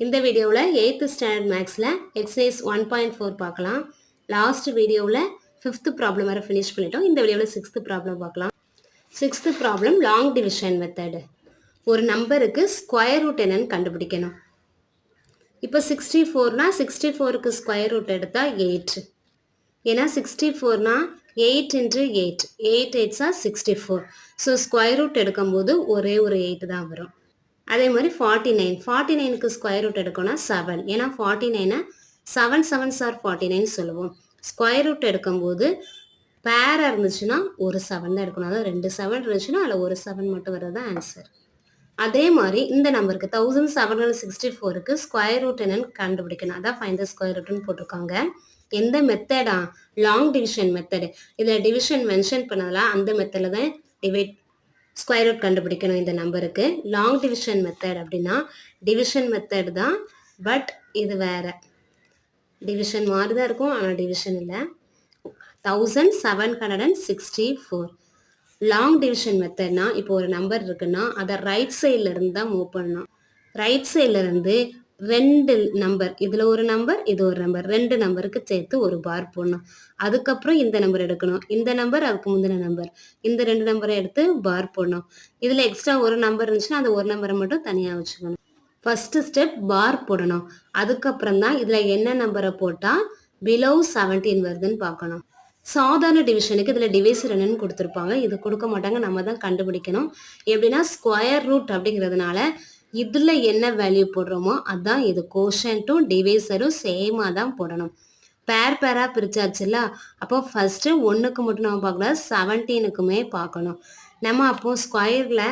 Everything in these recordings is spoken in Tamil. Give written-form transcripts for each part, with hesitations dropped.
இந்த வீடியோவில் 8th ஸ்டாண்டர்ட் மேக்ஸில் எக்ஸசைஸ் 1.4 பார்க்கலாம். லாஸ்ட் வீடியோவில் 5th ப்ராப்ளம் வரை ஃபினிஷ் பண்ணிட்டோம். இந்த வீடியோவில் 6th ப்ராப்ளம் பார்க்கலாம். 6th problem long division method. ஒரு நம்பருக்கு ஸ்கொயர் ரூட் என்னன்னு கண்டுபிடிக்கணும். இப்போ 64னா 64க்கு ஸ்கொயர் ரூட் எடுத்தால் 8. ஏன்னா 64னா 8 into 8. 8 8s are 64. So square root எடுக்கும்போது ஒரே ஒரு 8 தான் வரும். அதே மாதிரி 49க்கு ஸ்கொயர் ரூட் எடுக்கணும்னா 7. ஏன்னா 49 7 7s are 49 சொல்லுவோம். ஸ்கொயர் ரூட் எடுக்கும்போது பேராக இருந்துச்சுன்னா ஒரு 7 தான் எடுக்கணும். அதாவது 2 7 இருந்துச்சுன்னா அதில் ஒரு 7 மட்டும் வர்றது தான் ஆன்சர். அதே மாதிரி இந்த நம்பருக்கு 1764க்கு ஸ்கொயர் ரூட் என்னன்னு கண்டுபிடிக்கணும். அதான் ஃபைண்ட் த ஸ்கொயர் ரூட்னு போட்டிருக்காங்க. எந்த மெத்தடா? Long division method. இதில் டிவிஷன் மென்ஷன் பண்ணதெல்லாம் அந்த மெத்தடில் தான் டிவைட் ஸ்கொயர் ரூட் கண்டுபிடிக்கணும். இந்த நம்பருக்கு லாங் டிவிஷன் மெத்தட் அப்படின்னா டிவிஷன் மெத்தட் தான், பட் இது வேற. டிவிஷன் மாதிரி தான் இருக்கும், ஆனால் டிவிஷன் இல்லை. 1764 லாங் டிவிஷன் மெத்தட்னா இப்போ ஒரு நம்பர் இருக்குன்னா அதை ரைட் சைடில் இருந்து தான் மூவ் பண்ணணும். ரைட் சைடில் இருந்து 2 நம்பர், இதில் ஒரு நம்பர் இது ஒரு நம்பர், 2 நம்பருக்கு சேர்த்து ஒரு பார் போடணும். அதுக்கப்புறம் இந்த நம்பர் எடுக்கணும், இந்த நம்பர் அதுக்கு முந்தின நம்பர், இந்த 2 நம்பரை எடுத்து பார் போடணும். இதில் எக்ஸ்ட்ரா ஒரு நம்பர் இருந்துச்சுன்னா அந்த ஒரு நம்பரை மட்டும் தனியாக வச்சுக்கணும். ஃபஸ்ட்டு ஸ்டெப் பார் போடணும். அதுக்கப்புறம் தான் இதில் என்ன நம்பரை போட்டால் பிலோ 17 வருதுன்னு பார்க்கணும். சாதாரண டிவிஷனுக்கு இதில் டிவைசர் என்னன்னு கொடுத்துருப்பாங்க, இது கொடுக்க மாட்டாங்க, நம்ம தான் கண்டுபிடிக்கணும். எப்படின்னா ஸ்கொயர் ரூட் அப்படிங்கிறதுனால இதில் என்ன வேல்யூ போடுறோமோ அதுதான் இது. கோஷன்ட்டும் டிவைசரும் சேமாக தான் போடணும். பேராக பிரிச்சாச்சுல்ல, அப்போ ஃபஸ்ட்டு 1க்கு மட்டும் நம்ம பார்க்கக்கூடாது, 17க்குமே பார்க்கணும். நம்ம அப்போது ஸ்கொயரில்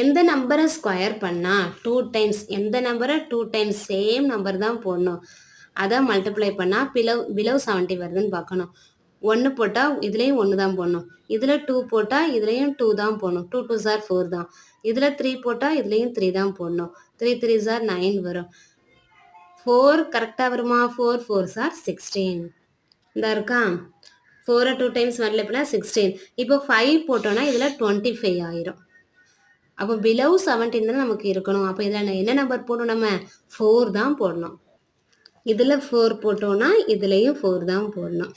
எந்த நம்பரை ஸ்கொயர் பண்ணால் 2 டைம்ஸ், எந்த நம்பரை 2 டைம்ஸ் சேம் நம்பர் தான் போடணும். அதை மல்டிப்ளை பண்ணால் பிலோ 70 வருதுன்னு பார்க்கணும். 1 போட்டால் இதுலேயும் 1 தான் போடணும், இதில் 2 போட்டால் இதுலேயும் 2 தான் போடணும். 2 2s are 4 தான். இதில் 3 போட்டால் இதுலேயும் 3 தான் போடணும். 3 3s are 9 வரும். 4 கரெக்டாக வருமா? 4 4s are 16. இந்த இருக்கா? 4 2 டைம்ஸ் வரல, இப்போலாம் 16. இப்போ 5 போட்டோன்னா இதில் 25 ஆயிரும். அப்போ பிலோ 17 தான் நமக்கு இருக்கணும். அப்போ இதில் என்ன நம்பர் போடணும்? நம்ம 4 தான் போடணும். இதில் 4 போட்டோன்னா இதுலேயும் 4 தான் போடணும்.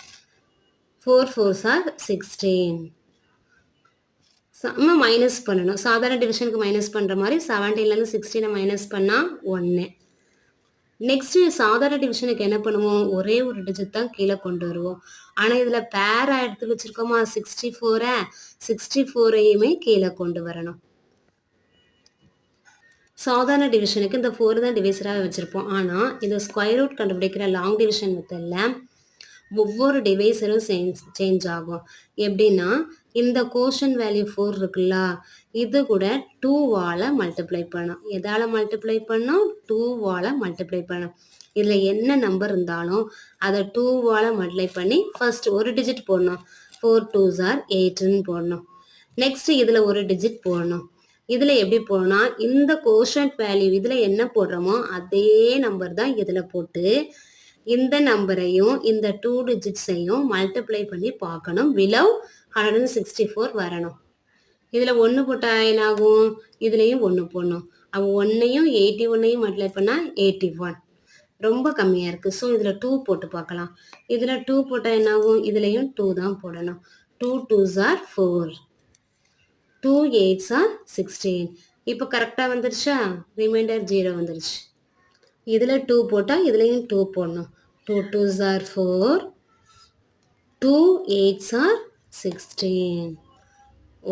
4 4s are 16. நம்ம மைனஸ் பண்ணணும். சாதாரண டிவிஷனுக்கு மைனஸ் பண்ணுற மாதிரி 17லேருந்து 16 மைனஸ் பண்ணால் 1. நெக்ஸ்ட்டு சாதாரண டிவிஷனுக்கு என்ன பண்ணுவோம்? ஒரே ஒரு டிஜிட் தான் கீழே கொண்டு வருவோம். ஆனால் இதில் பேராக எடுத்து வச்சுருக்கோமா 64ஐயுமே கீழே கொண்டு வரணும். சாதாரண டிவிஷனுக்கு இந்த 4 தான் டிவைசராக வச்சுருப்போம். ஆனால் இந்த ஸ்கொயர் ரூட் கண்டுபிடிக்கிற லாங் டிவிஷன் மெத்தடில் ஒவ்வொரு டிவைசரும் சேஞ்ச் ஆகும். எப்படின்னா இந்த கோஷன் வேல்யூ 4 இருக்குல்ல, இது கூட 2வால் மல்டிப்ளை பண்ணோம். எதால் மல்டிப்ளை பண்ணோம்? 2வால் மல்டிப்ளை பண்ணோம். இதில் என்ன நம்பர் இருந்தாலும் அதை 2வால் மல்டிப்ளை பண்ணி ஃபர்ஸ்ட் ஒரு டிஜிட் போடணும். 4 2s are 8ன்னு போடணும். நெக்ஸ்ட் இதில் ஒரு டிஜிட் போடணும். இதில் எப்படி போடணும்னா இந்த கோஷன்ட் வேல்யூ இதில் என்ன போடுறோமோ அதே நம்பர் தான் இதில் போட்டு இந்த நம்பரையும் இந்த 2 டிஜிட்ஸையும் மல்டிப்ளை பண்ணி பார்க்கணும். பிலோ 164 வரணும். இதில் 1 போட்டால் என்ன ஆகும்? இதுலேயும் 1 போடணும். அப்போ 1ஐயும் 81ஐயும் மல்டிப்ளை பண்ணால் 81. ரொம்ப கம்மியாக இருக்குது. ஸோ இதில் 2 போட்டு பார்க்கலாம். இதில் 2 போட்டால் என்ன ஆகும்? இதுலேயும் 2 தான் போடணும். 2 2s are 4. 2 8s are 16. இப்போ கரெக்டாக வந்துருச்சா? ரிமைண்டர் 0 வந்துருச்சு. இதில் 2 போட்டால் இதுலேயும் 2 போடணும். 2 2s are 4. 2 8s are 16.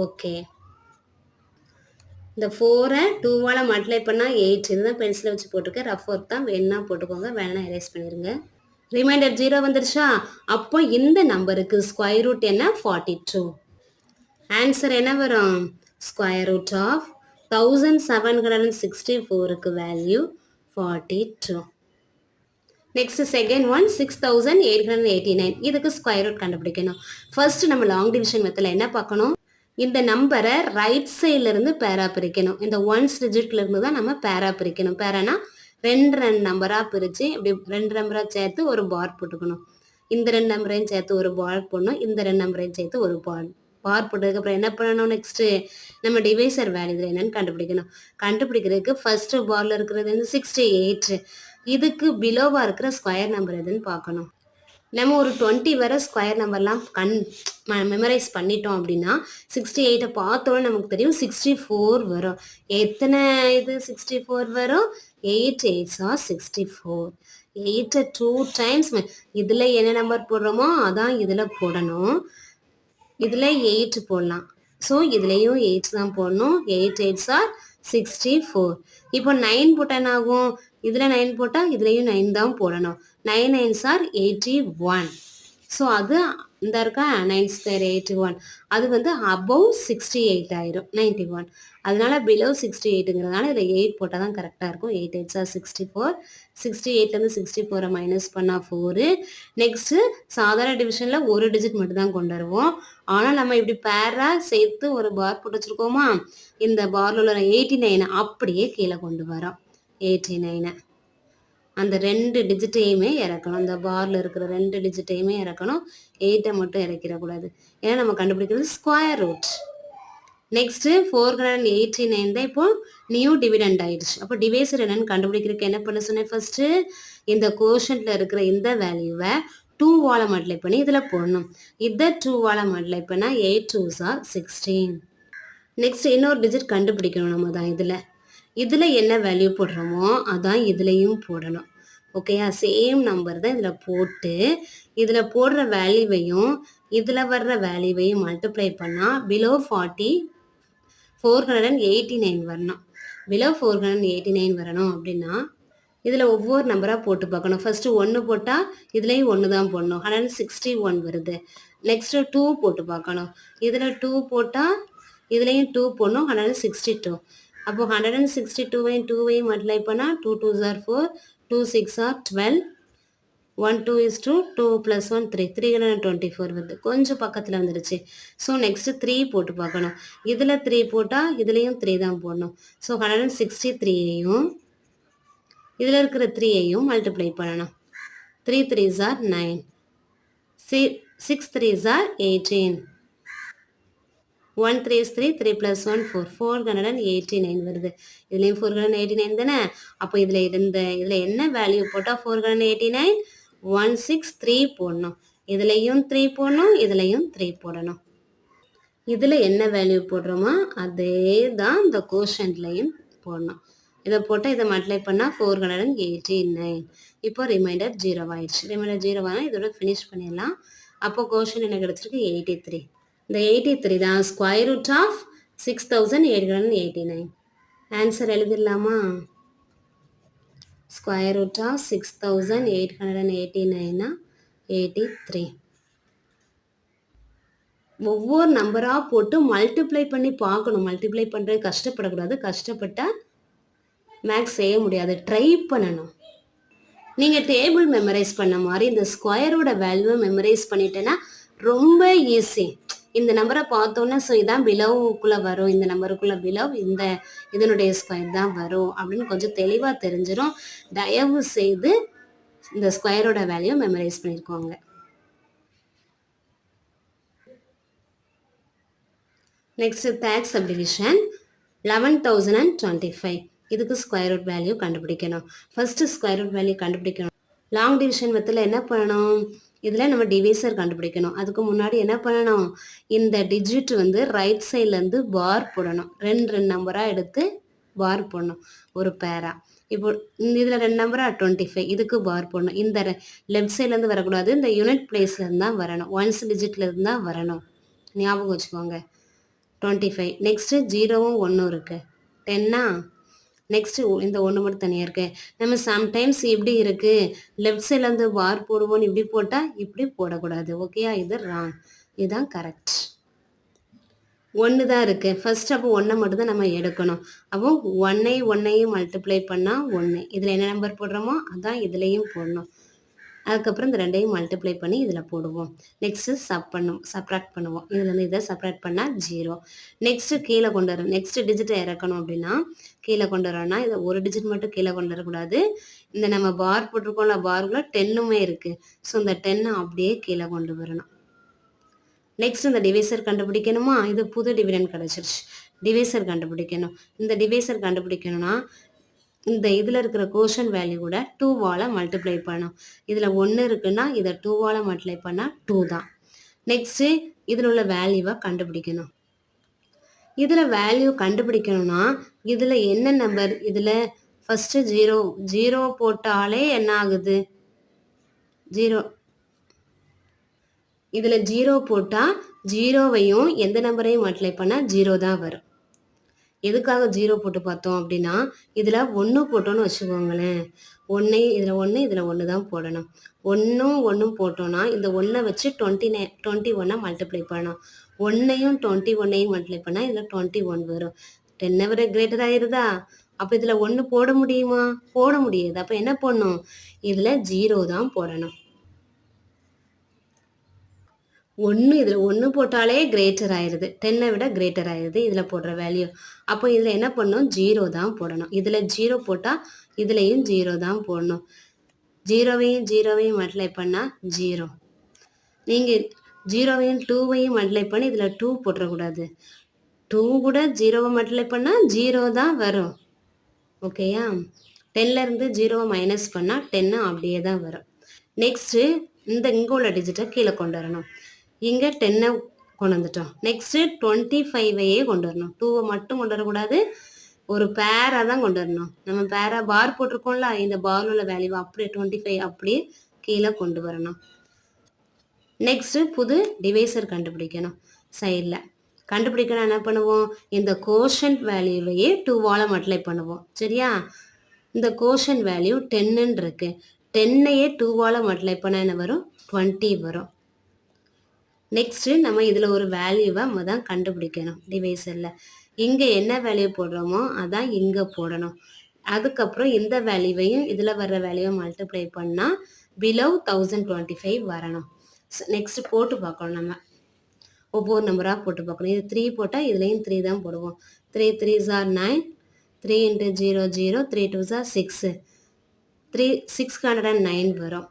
Okay, இந்த 4ஐ 2வால் மல்டிப்ளை பண்ணால் 8. இதுதான் பென்சிலை வச்சு போட்டிருக்கேன். ரஃப் ஒர்க் தான், வேணா போட்டுக்கோங்க, வேணா எரேஸ் பண்ணிடுங்க. ரிமைண்டர் 0 வந்துருச்சா? அப்போ இந்த நம்பருக்கு ஸ்கொயர் ரூட் என்ன? 42. ஆன்சர் என்ன வரும்? ஸ்கொயர் ரூட் ஆஃப் 1764க்கு வேல்யூ 42. Next second one 6889. இதுக்கு ஸ்கொயர் ரூட் கண்டுபிடிக்கணும். ஃபர்ஸ்ட் நம்ம லாங் டிவிஷன் மெத்தடில் என்ன பார்க்கணும்? இந்த நம்பரை ரைட் சைடில் இருந்து பேரா பிரிக்கணும். இந்த 1s டிஜிட்ல இருந்து தான் நம்ம பேரா பிரிக்கணும். பேரானா 2 நம்பராக பிரித்து இப்படி 2 நம்பராக சேர்த்து ஒரு பார் போட்டுக்கணும். இந்த 2 நம்பரையும் சேர்த்து ஒரு பார் போடணும், இந்த 2 நம்பரையும் சேர்த்து ஒரு பார் பார் போட்டதுக்கப்புறம் என்ன பண்ணணும் நெக்ஸ்ட்டு நம்ம டிவைசர் வேல்யூ இதில் என்னன்னு கண்டுபிடிக்கணும். கண்டுபிடிக்கிறதுக்கு ஃபஸ்ட்டு பார்ல இருக்கிறது வந்து 68. இதுக்கு பிலோவாக இருக்கிற ஸ்கொயர் நம்பர் எதுன்னு பார்க்கணும். நம்ம ஒரு 20 வர ஸ்கொயர் நம்பர்லாம் மெமரைஸ் பண்ணிட்டோம் அப்படின்னா 68 பார்த்தோன்னே நமக்கு தெரியும் 64 வரும். எத்தனை இது 64 வரும்? 8 8s are 64. 8 2 டைம்ஸ் இதில் என்ன நம்பர் போடுறோமோ அதான் இதில் போடணும். இதில் 8 போடலாம். ஸோ இதுலேயும் 8 தான் போடணும். 8 8s are 64. இப்போ 9 போட்டால் என்ன ஆகும்? இதில் 9 போட்டால் இதுலேயும் 9 தான் போடணும். 9 9s are 81. ஸோ அது இந்த இருக்கா 9 ஸ்கொயர் 81. அது வந்து அபவ் 68 ஆயிரும் 91. அதனால பிலோ 68ங்கிறதுனால இதில் 8 போட்டால் தான் கரெக்டாக இருக்கும். 8 8s are 64. 68லேருந்து 64 மைனஸ் பண்ணால் 4. நெக்ஸ்ட்டு சாதாரண டிவிஷனில் ஒரு டிஜிட் மட்டும் தான் கொண்டு வருவோம். ஆனால் நம்ம இப்படி பேராக சேர்த்து ஒரு பார் போட்டு வச்சுருக்கோமா, இந்த பார்ல உள்ள 89 அப்படியே கீழே கொண்டு வரோம். 89 அந்த 2 டிஜிட்டையுமே இறக்கணும். இந்த பார்ல இருக்கிற 2 டிஜிட்டையுமே இறக்கணும். 8 மட்டும் இறக்கிடக்கூடாது. ஏன்னா நம்ம கண்டுபிடிக்கிறது ஸ்கொயர் ரூட். நெக்ஸ்ட்டு 489 தான் இப்போ நியூ டிவிடெண்ட் ஆயிடுச்சு. அப்போ டிவைசர் என்னன்னு கண்டுபிடிக்கிறதுக்கு என்ன பண்ண சொன்னேன்? ஃபர்ஸ்ட்டு இந்த கோஷன்ட்ல இருக்கிற இந்த வேல்யூவை 2வால் மல்டிப்ளை பண்ணி இதில் போடணும். இதை 2வால் மல்டிப்ளை பண்ணால் 8 2s are 16. நெக்ஸ்ட் இன்னொரு டிஜிட் கண்டுபிடிக்கணும் நம்ம தான் இதில் என்ன வேல்யூ போடுறோமோ அதான் இதுலேயும் போடணும். ஓகேயா? சேம் நம்பர் தான் இதில் போட்டு இதில் போடுற வேல்யூவையும் இதில் வர்ற வேல்யூவையும் மல்டிப்ளை பண்ணால் பிலோ 489 வரணும். பிலோ 489 வரணும் அப்படின்னா இதில் ஒவ்வொரு நம்பராக போட்டு பார்க்கணும். ஃபஸ்ட்டு 1 போட்டால் இதுலேயும் 1 தான் போடணும். 161 வருது. நெக்ஸ்ட்டு 2 போட்டு பார்க்கணும். இதில் 2 போட்டால் இதுலேயும் 2 போடணும். 162. அப்போ 162வையும் 2வையும் மல்டிப்ளை பண்ணால் 2 2s are 4, 2 6 are 12, 1 2 is 2, 2 plus 1 3, 324 வருது. கொஞ்சம் பக்கத்தில் வந்துடுச்சு. ஸோ நெக்ஸ்ட்டு 3 போட்டு பார்க்கணும். இதில் 3 போட்டால் இதுலேயும் 3 தான் போடணும். ஸோ 163ஐயும் இதில் இருக்கிற 3ஐயும் மல்டிப்ளை பண்ணணும். 3 3s are 9, 6 3s are 18, 1 3 is 3, 3 plus 1 4, 489 வருது. இதுலேயும் 489 தானே. அப்போ இதில் என்ன வேல்யூ போட்டால் 489? 163 போடணும். இதுலேயும் 3 போடணும், இதுலேயும் 3 போடணும். இதில் என்ன வேல்யூ போடுறோமோ அதே தான் இந்த கோஷன்ட்லையும் போடணும். இதை போட்டால் இதை மல்டிப்ளை பண்ணால் 489. இப்போ ரிமைண்டர் 0 ஆயிடுச்சு. ரிமைண்டர் 0 ஆனால் இதோட ஃபினிஷ் பண்ணிடலாம். அப்போ கோஷன் என்ன கிடச்சிருக்கு? 83. இந்த 83 தான் ஸ்கொயர் ரூட் ஆஃப் 6889. ஆன்சர் எழுதிடலாமா? Square root of 6889 83. ஒவ்வொரு நம்பராக போட்டு மல்டிப்ளை பண்ணி பார்க்கணும். மல்டிப்ளை பண்ணுறது கஷ்டப்படக்கூடாது. கஷ்டப்பட்டால் மேக்ஸ் செய்ய முடியாது. ட்ரை பண்ணணும். நீங்கள் டேபிள் மெமரைஸ் பண்ண மாதிரி இந்த ஸ்கொயரோட வேல்யூவை மெமரைஸ் பண்ணிட்டேன்னா ரொம்ப ஈஸி. இந்த நம்பரை பார்த்தோன்னே ஸோ இதான் பிலோவுக்குள்ளே வரும், இந்த நம்பருக்குள்ளே பிலோ இதனுடைய ஸ்கொயர் தான் வரும் அப்படின்னு கொஞ்சம் தெளிவாக தெரிஞ்சிடும். தயவு செய்து இந்த ஸ்கொயரோட வேல்யூ மெமரைஸ் பண்ணியிருக்கோங்க. Next third subdivision 11,025. இதுக்கு ஸ்கொயர் ரூட் வேல்யூ கண்டுபிடிக்கணும். ஃபர்ஸ்ட் ஸ்கொயர் ரூட் வேல்யூ கண்டுபிடிக்கணும். லாங் டிவிஷன் மெத்தடில் என்ன பண்ணணும்? இதில் நம்ம டிவைசர் கண்டுபிடிக்கணும். அதுக்கு முன்னாடி என்ன பண்ணணும்? இந்த டிஜிட் வந்து ரைட் சைட்லேருந்து பார் போடணும். 2 நம்பராக எடுத்து பார் போடணும் ஒரு பேரா. இப்போ இதில் 2 நம்பரா 25, இதுக்கு பார் போடணும். இந்த லெஃப்ட் சைட்லேருந்து வரக்கூடாது, இந்த யூனிட் பிளேஸ்லேருந்து தான் வரணும். 1 டிஜிட்லேருந்து தான் வரணும். ஞாபகம் வச்சுக்கோங்க. 25. நெக்ஸ்ட்டு 0வும் 1ம் இருக்குது. 10ஆ? நெக்ஸ்ட்டு இந்த 1 மட்டும் தனியாக இருக்குது. நம்ம சம்டைம்ஸ் இப்படி இருக்குது, லெஃப்ட் சைட்லேருந்து பார் போடுவோன்னு இப்படி போட்டால் இப்படி போடக்கூடாது. ஓகேயா? இது ராங். இதுதான் கரெக்ட். 1 தான் இருக்குது. ஃபர்ஸ்ட் அப்போ 1 மட்டும் தான் நம்ம எடுக்கணும். அப்போ 1ஐயும் மல்டிப்ளை பண்ணால் 1. இதில் என்ன நம்பர் போடுறோமோ அதான் இதுலேயும் போடணும். அதுக்கப்புறம் இந்த 2ஐயும் மல்டிப்ளை பண்ணி இதில் போடுவோம். நெக்ஸ்ட்டு சப்ராக்ட் பண்ணுவோம். இதுலேருந்து இதை சப்ராக்ட் பண்ணால் 0. நெக்ஸ்ட்டு கீழே கொண்டு வரோம். நெக்ஸ்ட்டு டிஜிட்டை இறக்கணும் அப்படின்னா கீழே கொண்டு வரோம்னா இதை ஒரு டிஜிட் மட்டும் கீழே கொண்டு வரக்கூடாது. இந்த நம்ம பார் போட்டிருக்கோம்ல, பாருக்குள்ள 10மே இருக்குது. ஸோ இந்த 10 அப்படியே கீழே கொண்டு வரணும். நெக்ஸ்ட் இந்த டிவைசர் கண்டுபிடிக்கணுமா, இது புது டிவிடெண்ட் கிடைச்சிருச்சு. டிவைசர் கண்டுபிடிக்கணும். இந்த டிவைசர் கண்டுபிடிக்கணும்னா இந்த இதில் இருக்கிற கோஷன் வேல்யூ கூட 2வால் மல்டிப்ளை பண்ணணும். இதில் 1 இருக்குன்னா இதை 2வால் மல்டிப்ளை பண்ணால் 2 தான். நெக்ஸ்ட்டு இதில் உள்ள வேல்யூவை கண்டுபிடிக்கணும். இதில் வேல்யூ கண்டுபிடிக்கணும்னா இதில் என்ன நம்பர், இதில் ஃபஸ்ட்டு 0 போட்டாலே என்ன ஆகுது, 0. இதில் 0 போட்டால் 0வையும் எந்த நம்பரையும் மல்டிப்ளை பண்ணால் 0 தான் வரும். எதுக்காக 0 போட்டு பார்த்தோம் அப்படின்னா, இதில் 1 போட்டோன்னு வச்சுக்கோங்களேன். 1 இதில் 1 இதில் 1 தான் போடணும். 1ம் 1ம் போட்டோன்னா இந்த 1 வச்சு 21 மல்டிப்ளை பண்ணணும். 1ஐயும் 21ஐயும் மல்டிப்ளை பண்ணால் இதில் 21 வரும். 10 விட கிரேட்டர் ஆயிருதா? அப்போ இதில் 1 போட முடியுமா? போட முடியாது. அப்போ என்ன பண்ணணும், இதில் 0 தான் போடணும். 1 இதில் 1 போட்டாலே கிரேட்டர் ஆயிடுது, 10 விட கிரேட்டர் ஆயிடுது இதில் போடுற வேல்யூ. அப்போ இதில் என்ன பண்ணணும், 0 தான் போடணும். இதில் 0 போட்டால் இதுலேயும் 0 தான் போடணும். 0வையும் மல்டிப்ளை பண்ணால் 0. நீங்கள் 0வையும் 2வையும் மல்டிப்ளை பண்ணி இதில் 2 போட்டுறக்கூடாது. 2 கூட 0வை மல்டிப்ளை பண்ணால் 0 தான் வரும். ஓகேயா? 10லேருந்து 0வை மைனஸ் பண்ணால் 10 அப்படியே தான் வரும். நெக்ஸ்ட்டு இங்கே உள்ள டிஜிட்டை கீழே கொண்டு வரணும். இங்கே 10 கொண்டு வந்துட்டோம். நெக்ஸ்ட்டு 25ஐயே கொண்டு வரணும். 2வை மட்டும் கொண்டு வரக்கூடாது, ஒரு பேராக தான் கொண்டு வரணும். நம்ம பேராக பார் போட்டிருக்கோம்ல, இந்த பாரில் உள்ள வேல்யூவை அப்படியே 25 அப்படியே கீழே கொண்டு வரணும். நெக்ஸ்ட்டு புது டிவைசர் கண்டுபிடிக்கணும். சைடில் கண்டுபிடிக்கணும் என்ன பண்ணுவோம், இந்த கோஷன்ட் வேல்யூவையே 2வால் மல்டிப்ளை பண்ணுவோம். சரியா? இந்த கோஷன்ட் வேல்யூ 10ன்னு இருக்கு. 10ஐயே 2வால் மல்டிப்ளை பண்ணால் என்ன வரும், 20 வரும். நெக்ஸ்ட்டு நம்ம இதில் ஒரு வேல்யூவை தான் கண்டுபிடிக்கணும் டிவைசரில். இங்கே என்ன வேல்யூ போடுறோமோ அதான் இங்கே போடணும். அதுக்கப்புறம் இந்த வேல்யூவையும் இதில் வர்ற வேல்யூவை மல்டிப்ளை பண்ணால் பிலோ 1025 வரணும். நெக்ஸ்ட்டு போட்டு பார்க்கணும். நம்ம ஒவ்வொரு நம்பராக போட்டு பார்க்கணும். இது 3 போட்டால் இதுலேயும் 3 தான் போடுவோம். 3 3s are 9, 3 × 0 0, 3 2s are 6, 609 வரும்.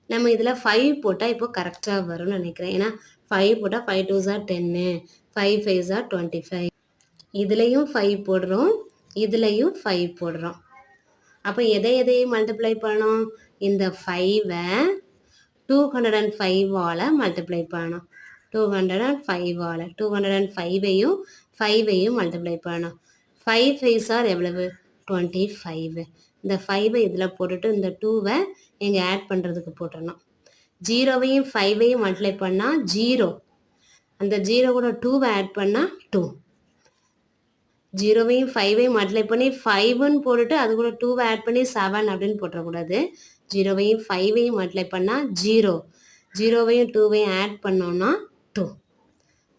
நம்ம இதில் 5 போட்டால் இப்போ கரெக்டாக வரும்னு நினைக்கிறேன். ஏன்னா 5 போட்டால் 5 2s are 10, 5 5s are 25. இதுலேயும் 5 போடுறோம், இதுலேயும் 5 போடுறோம். அப்போ எதையும் மல்டிப்ளை பண்ணோம், இந்த 5வை 205ஆல் மல்டிப்ளை பண்ணோம். 205ஆல் 205ஐயும் 5ஐயும் மல்டிப்ளை பண்ணோம். 5 5s are எவ்வளவு, 25. இந்த 5ஐ இதில் போட்டுட்டு இந்த 2வை இங்கே ஆட் பண்ணுறதுக்கு போட்டுடணும். 0வையும் 5ஐயும் மல்டிப்ளை பண்ணால் 0, அந்த 0 கூட 2வை ஆட் பண்ணால் 2. 0வையும் 5ஐயும் மல்டிப்ளை பண்ணி 5ன்னு போட்டுட்டு அது கூட 2வை ஆட் பண்ணி 7 அப்படின்னு போட்டுறக்கூடாது. 0வையும் 5ஐயும் மல்டிப்ளை பண்ணால் 0, 0வையும் 2வையும் ஆட் பண்ணோன்னா 2,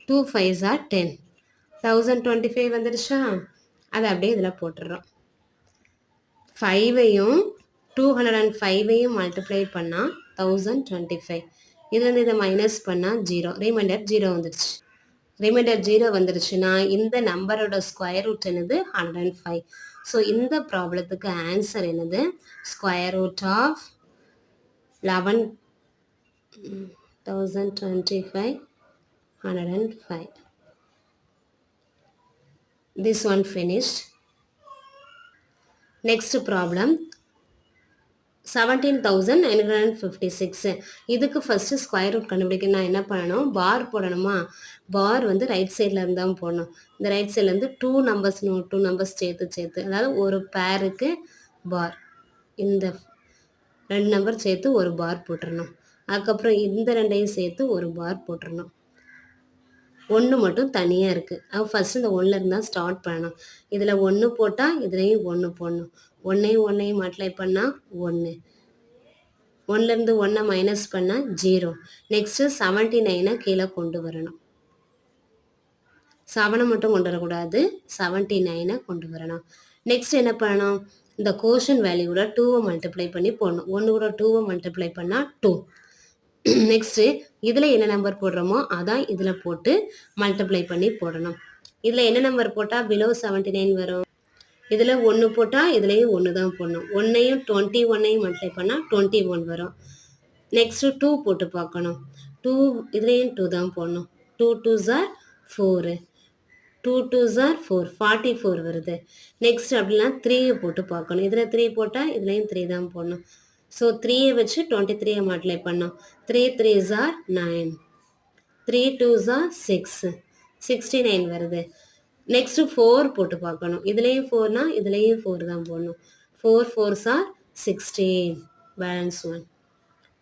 2 5s are 10, 1025 வந்துடுச்சா? அதை அப்படியே இதில் போட்டுடுறோம். 5ஐயும் 205ஐயும் மல்டிப்ளை பண்ணால் 1025. இதுலேருந்து இதை மைனஸ் பண்ணால் 0, ரிமைண்டர் 0 வந்துடுச்சு. ரிமைண்டர் 0 வந்துடுச்சுன்னா இந்த நம்பரோட ஸ்கொயர் ரூட் என்னது, 105. ஸோ இந்த ப்ராப்ளத்துக்கு ஆன்சர் என்னது, square root of 1025 105. This one finished. Next problem 17,956. இதுக்கு ஃபஸ்ட்டு ஸ்கொயர் ரூட் கண்டுபிடிக்கணும். என்ன பண்ணணும், பார் போடணுமா? பார் வந்து ரைட் சைடில் இருந்தால் போடணும். இந்த ரைட் சைட்லேருந்து 2 நம்பர்ஸ் சேர்த்து அதாவது ஒரு பேருக்கு பார், இந்த 2 நம்பர் சேர்த்து ஒரு பார் போட்டுடணும். அதுக்கப்புறம் இந்த 2ஐயும் சேர்த்து ஒரு பார் போட்டுடணும். 1 மட்டும் தனியாக இருக்குது. அப்போ ஃபஸ்ட்டு இந்த 1ல் இருந்தால் ஸ்டார்ட் பண்ணணும். இதில் 1 போட்டால் இதுலேயும் 1 போடணும். 1ஐயும் மல்டிப்ளை பண்ணால் 1, 1லேருந்து 1 மைனஸ் பண்ணால் 0. நெக்ஸ்ட்டு 79 கீழே கொண்டு வரணும். 7 மட்டும் கொண்டு வரக்கூடாது, 79 கொண்டு வரணும். நெக்ஸ்ட் என்ன பண்ணணும், இந்த கோஷன் வேல்யூவோட 2வை மல்டிப்ளை பண்ணி போடணும். 1 கூட 2வை மல்டிப்ளை பண்ணால் 2. நெக்ஸ்ட்டு இதில் என்ன நம்பர் போடுறோமோ அதான் இதில் போட்டு மல்டிப்ளை பண்ணி போடணும். இதில் என்ன நம்பர் போட்டால் பிலோ 79 வரும், இதில் 1 போட்டால் இதுலேயும் 1 தான் போடணும். 1ஐயும் 21ஐயும் மல்டிப்ளை பண்ணால் 21 வரும். நெக்ஸ்ட்டு 2 போட்டு பார்க்கணும். 2 இதுலேயும் 2 தான் போடணும். 2 2s are 4. 2 2s are 4. 44 வருது. நெக்ஸ்ட் அப்படின்னா 3 போட்டு பார்க்கணும். இதில் 3 போட்டால் இதுலேயும் 3 தான் போடணும். ஸோ 3 வச்சு 23 மல்டிப்ளை பண்ணோம். 3 3s are 9. 3 2s are 6. 69 வருது. நெக்ஸ்ட் 4 போட்டு பார்க்கணும். இதுலேயும் 4னா இதுலேயும் 4 தான் போடணும். 4 4s are 16. Balance 1.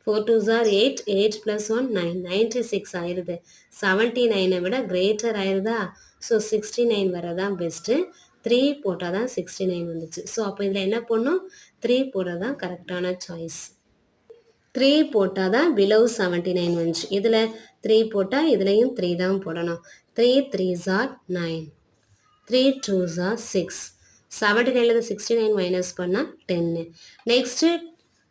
4 2s are 8. 8 plus 1 9. 96 ஆயிருது. 79 விட கிரேட்டர் ஆயிருதா? ஸோ 69 வரதான் பெஸ்ட்டு. 3 போட்டால் தான் 69 வந்துச்சு. ஸோ அப்போ இதில் என்ன பண்ணணும்? 3 போட்டால் தான் கரெக்டான சாய்ஸ். 3 போட்டால் தான் பிலோ 79 வந்துச்சு. இதில் 3 போட்டால் இதுலேயும் 3 தான் போடணும். 3 3s are 9. 3 2s are 6. 79ல 69 minus பண்ணால் 10. நெக்ஸ்ட்டு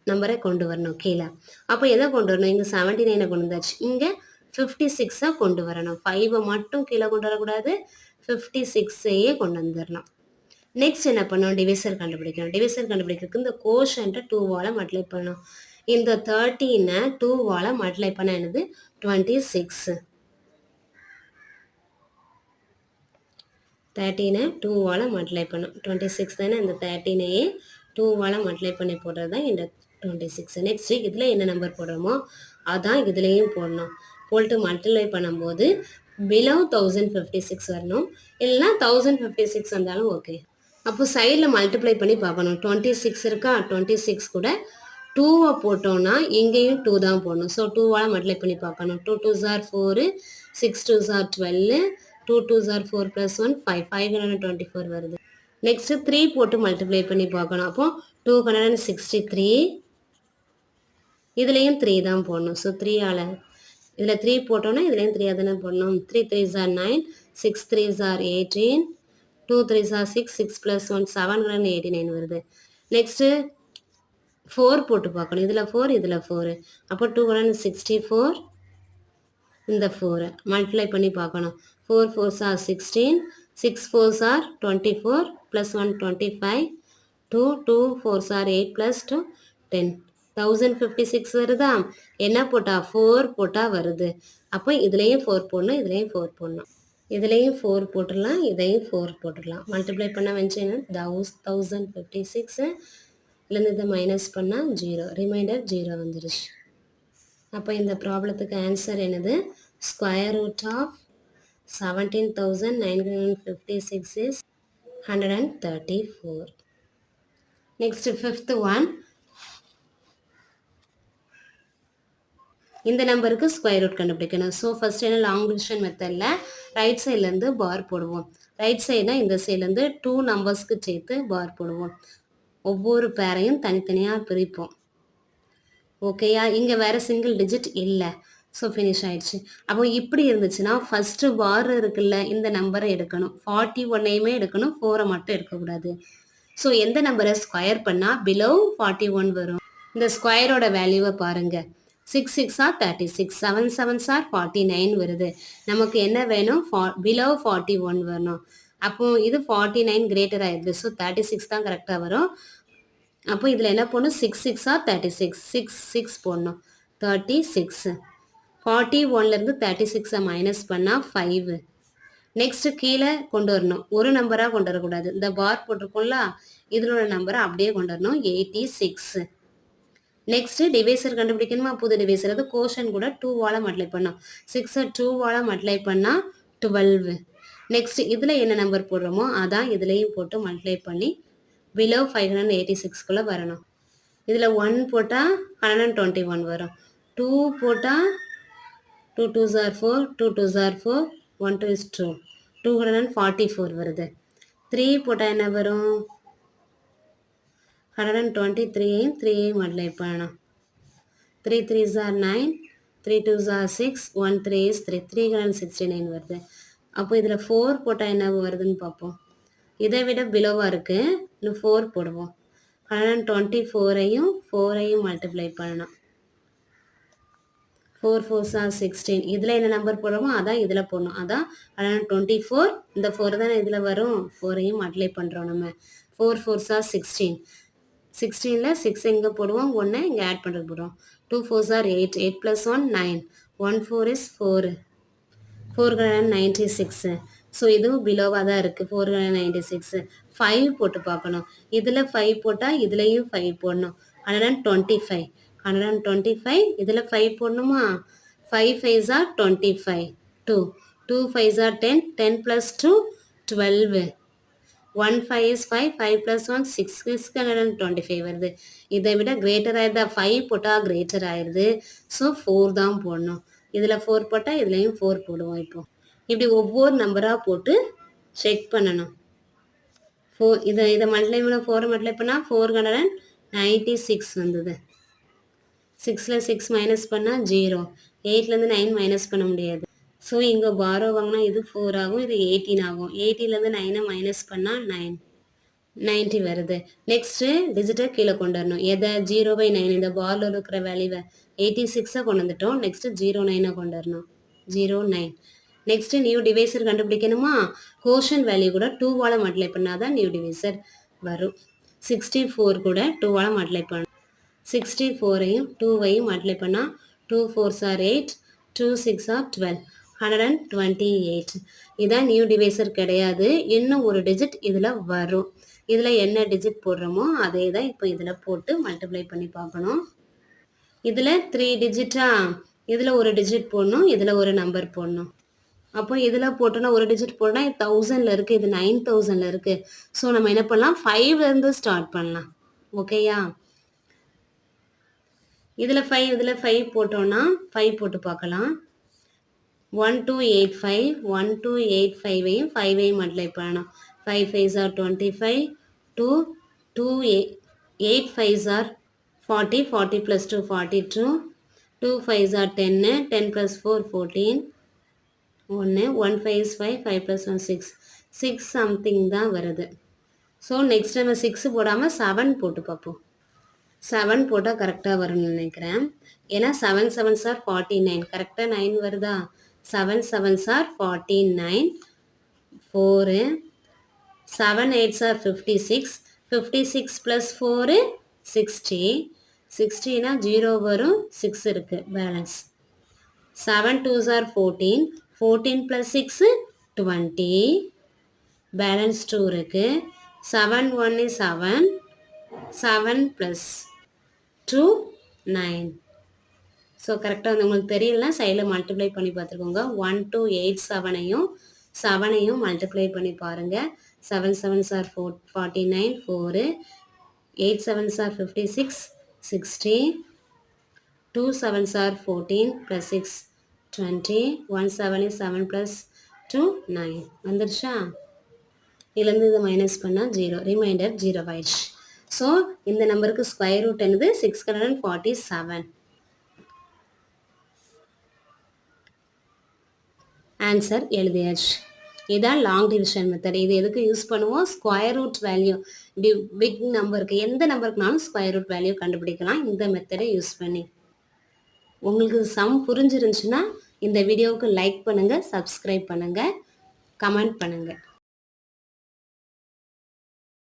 நம்பரை கொண்டு வரணும் கீழே. அப்போ எதை கொண்டு வரணும்? இங்கே 79 கொண்டு வந்தாச்சு. இங்கே 56 கொண்டு வரணும். 5 மட்டும் கீழே கொண்டு வரக்கூடாது, 56 கொண்டு வந்துடலாம். நெக்ஸ்ட் என்ன பண்ணணும்? டிவிசர் கண்டுபிடிக்கணும். டிவிசர் கண்டுபிடிக்கிறதுக்கு இந்த கோஷன்ட்டை 2வால் மல்டிப்ளை பண்ணணும். இந்த 13 2வால் மல்டிப்ளை பண்ண என்னது? 26. 13 2வால் மல்டிப்ளை பண்ணும். 26 தானே. இந்த 13 2வால் மல்டிப்ளை பண்ணி போடுறது தான் இந்த 26. நெக்ஸ்ட்டு இதில் என்ன நம்பர் போடுறோமோ அதான் இதுலேயும் போடணும். போட்டு மல்டிப்ளை பண்ணும்போது பிலோ 1056 வரணும். இல்லைனா 1056 வந்தாலும் ஓகே. அப்போ சைடில் மல்டிப்ளை பண்ணி பார்க்கணும். 26 இருக்கா? 26 கூட 2 போட்டோம்னா இங்கேயும் 2 தான் போடணும். ஸோ 2வால் மல்டிப்ளை பண்ணி பார்க்கணும். 2 2s are 4. 6 2s are 12. 2 2s are 4 plus 1 5. 524 வருது. நெக்ஸ்ட்டு 3 போட்டு மல்டிப்ளை பண்ணி பார்க்கணும். அப்போ 263. இதுலேயும் 3 தான் போடணும். ஸோ 3ஆல் இதில் 3 போட்டோன்னா இதுலேயும் 3 தானே போடணும். 3 3s are 9. 6 3s are 18. 2 3s are 6. 6 plus 1 789 வருது. நெக்ஸ்ட்டு 4 போட்டு பார்க்கணும். இதில் 4 இதில் 4. அப்போ 264. இந்த 4 மல்டிப்ளை பண்ணி பார்க்கணும். 4 4s are 16. 6 4s are 24 plus 1 25. 2 2 4s are 8 plus 2 10. 1056 வருதா? என்ன போட்டா? 4 போட்டா வருது. அப்போ இதுலேயும் 4 போடணும், இதுலேயும் 4 போடணும். இதுலேயும் 4 போட்டுடலாம், இதையும் 4 போட்டுடலாம். மல்டிப்ளை பண்ண வந்து என்ன? 1056. இதுலேருந்து இதை மைனஸ் பண்ணால் 0. ரிமைண்டர் 0 வந்துருச்சு. அப்போ இந்த ப்ராப்ளத்துக்கு ஆன்சர் என்னது? Square root of 17,956 is 134. Next 5th one. இந்த நம்பருக்கு ஸ்கொயர் ரூட் கண்டுபிடிக்கணும். ஸோ ஃபர்ஸ்ட் என்ன? லாங் டிவிஷன் மெத்தடில் ரைட் சைட்லேருந்து பார் போடுவோம். ரைட் சைடுனா இந்த சைட்லேருந்து 2 நம்பர்ஸ்க்கு சேர்த்து பார் போடுவோம். ஒவ்வொரு பேரையும் தனித்தனியாக பிரிப்போம். ஓகேயா? இங்கே வேறு சிங்கிள் டிஜிட் இல்லை. ஸோ ஃபினிஷ் ஆயிடுச்சு. அப்போ இப்படி இருந்துச்சுன்னா ஃபஸ்ட்டு பார் இருக்குல்ல, இந்த நம்பரை எடுக்கணும். 41ஐயுமே எடுக்கணும், 4 மட்டும் எடுக்கக்கூடாது. ஸோ எந்த நம்பரை ஸ்கொயர் பண்ணால் பிலோ 41 வரும்? இந்த ஸ்கொயரோட வேல்யூவை பாருங்கள். 6 6 are 36. 7 7s are 49 வருது. நமக்கு என்ன வேணும்? பிலோ 41 வரணும். அப்போ இது 49 கிரேட்டர் ஆயிடுது. ஸோ 36 தான் கரெக்டாக வரும். அப்போ இதில் என்ன போடணும்? 6 6 are 36. 6 6 போடணும். 36. 41லேருந்து 36 மைனஸ் பண்ணால் 5. நெக்ஸ்ட்டு கீழே கொண்டு வரணும். ஒரு நம்பராக கொண்டு வரக்கூடாது. இந்த பார் போட்டிருக்கோம்ல, இதனோட நம்பரை அப்படியே கொண்டு வரணும். 86. நெக்ஸ்ட்டு டிவைசர் கண்டுபிடிக்கணுமா? புது டிவைசர். அது கோஷன் கூட 2வால் மல்டிப்ளை பண்ணோம். 6 2வால் மல்டிப்ளை பண்ணால் 12. நெக்ஸ்ட் இதில் என்ன நம்பர் போடுறோமோ அதான் இதுலேயும் போட்டு மல்டிப்ளை பண்ணி பிலோ 586குள்ளே வரணும். இதில் 1 போட்டால் 121 வரும். 2 போட்டால் 2 2s are 4. 2 2s are 4. 1 2 is 2. 244 வருது. 3 போட்டால் என்ன வரும்? 123. 3 மல்டிப்ளை பண்ணணும். 3 3s are 9. 3 2s are 6. 1 3 is 3. 369 வருது. அப்போ இதில் 4 போட்டால் என்ன வருதுன்னு பார்ப்போம். இதை விட பிலோவாக இருக்குது. இன்னும் 4 போடுவோம். 124ஐயும் 4ஐயும் மல்டிப்ளை பண்ணணும். 4 4s are 16. இதில் என்ன நம்பர் போடுறோமோ அதான் இதில் போடணும். அதான் 124. இந்த 4 தானே இதில் வரும். 4ஐயும் மல்டிப்ளை பண்ணுறோம் நம்ம. 4 4s are 16. 16ல் 6 எங்கே போடுவோம்? 1 இங்கே ஆட் பண்ணுறது போடுவோம். 2 4s are 8. 8 plus 1 9. 1 4 is 4. 496. So இதுவும் பிலோவாக தான் இருக்குது. 496. 5 போட்டு பார்க்கணும். இதில் 5 போட்டால் இதுலேயும் 5 போடணும். 125. 125 இதில் 5 போடணுமா? 5 5s are 25. 2. 2 5s are 10. 10 plus 2 12. 1 5 is 5. 5 plus 1 6. 625 வருது. இதை விட கிரேட்டர் ஆயிடுதா? 5 போட்டால் கிரேட்டர் ஆயிடுது. ஸோ 4 தான் போடணும். இதில் 4 போட்டால் இதுலேயும் 4 போடுவோம். இப்போ இப்படி ஒவ்வொரு நம்பராக போட்டு செக் பண்ணணும். இதை மல்டிப்ளை பண்ண 4 மல்டிப்ளை பண்ணால் 496 வந்தது. 6ல் 6 மைனஸ் பண்ணால் 0. 8லேருந்து 9 மைனஸ் பண்ண முடியாது. ஸோ இங்கே பாரோ வாங்கினா இது 4 ஆகும், இது 18 ஆகும். 80லேருந்து 9 மைனஸ் பண்ணால் 90 வருது. நெக்ஸ்ட்டு டிஜிட்டை கீழே கொண்டு வரணும். எதை? 0/9. இந்த பாரில் இருக்கிற வேல்யூவை 86 கொண்டு வந்துட்டோம். நெக்ஸ்ட்டு 09 கொண்டு வரணும். 09. நெக்ஸ்ட்டு நியூ டிவைசர் கண்டுபிடிக்கணுமா? கோஷன் வேல்யூ கூட 2வால் மல்டிப்ளை பண்ணால் தான் நியூ டிவைசர் வரும். 64 கூட 2வால் மல்டிப்ளை பண்ணணும். 64ஐயும் 2வையும் மல்டிப்ளை பண்ணால் 2 4s are 8. 2 6 are 12. 128. இதான் நியூ டிவைசர் கிடையாது. இன்னும் ஒரு டிஜிட் இதில் வரும். இதில் என்ன டிஜிட் போடுறோமோ அதே தான் இப்போ இதில் போட்டு மல்டிப்ளை பண்ணி பார்க்கணும். இதில் 3 டிஜிட்டா? இதில் ஒரு டிஜிட் போடணும், இதில் ஒரு நம்பர் போடணும். அப்போ இதில் போட்டோன்னா ஒரு டிஜிட் போட்டோன்னா 1000ல் இருக்குது, இது 9000ல் இருக்குது. ஸோ நம்ம என்ன பண்ணலாம்? 5லேருந்து ஸ்டார்ட் பண்ணலாம். ஓகேயா? இதில் 5 இதில் 5 போட்டோன்னா 5 போட்டு பார்க்கலாம். 1285. 1285ஐயும் 5ஐயும் மல்டிப்ளை பண்ணணும். 5 5s are 25. 2 8 5s are 40. 40 plus 2 42. 2 5s are 10. 10 plus 4 14. 1 5 is 5. 5 plus 1 6. 6 something தான் வருது. ஸோ நெக்ஸ்ட் நம்ம 6 போடாமல் 7 போட்டு பார்ப்போம். 7 போட்டால் கரெக்டாக வரும்னு நினைக்கிறேன். ஏன்னா 7 7s are 49. கரெக்டாக 9 வருதா? 7 7s are 49. 4. 7 8s are 56. 56 plus 4 60. 60னா 0 வரும், 6 இருக்குது balance. 7 2s are 14. 14 plus 6 20. Balance 2 இருக்குது. 7 1 is 7. 7 plus 2 9. ஸோ கரெக்டாக வந்து உங்களுக்கு தெரியலனா சைடில் மல்டிப்ளை பண்ணி பார்த்துக்கோங்க. 1287ஐயும் 7ஐயும் மல்டிப்ளை பண்ணி பாருங்கள். 7 7s are 49. 4. 8 7s are 56. 60. 2 7s are 14 plus 6 20. 1 7 is 7 plus 2 9 வந்துருச்சா? இதுலேருந்து இதை மைனஸ் பண்ணால் 0. ரிமைண்டர் 0 ஆயிடுச்சு. ஸோ இந்த நம்பருக்கு ஸ்கொயர் ரூட் என்னது? 647. ஆன்சர் எழுதியாச்சு. இதான் லாங் டிவிஷன் மெத்தட். இது எதுக்கு யூஸ் பண்ணுவோம்? Square root value. இப்படி பிக் நம்பருக்கு எந்த நம்பருக்குனாலும் ஸ்கொயர் ரூட் வேல்யூ கண்டுபிடிக்கலாம் இந்த மெத்தடை யூஸ் பண்ணி. உங்களுக்கு சம் புரிஞ்சிருந்துச்சுன்னா இந்த வீடியோவுக்கு லைக் பண்ணுங்கள், சப்ஸ்கிரைப் பண்ணுங்கள், கமெண்ட் பண்ணுங்கள்.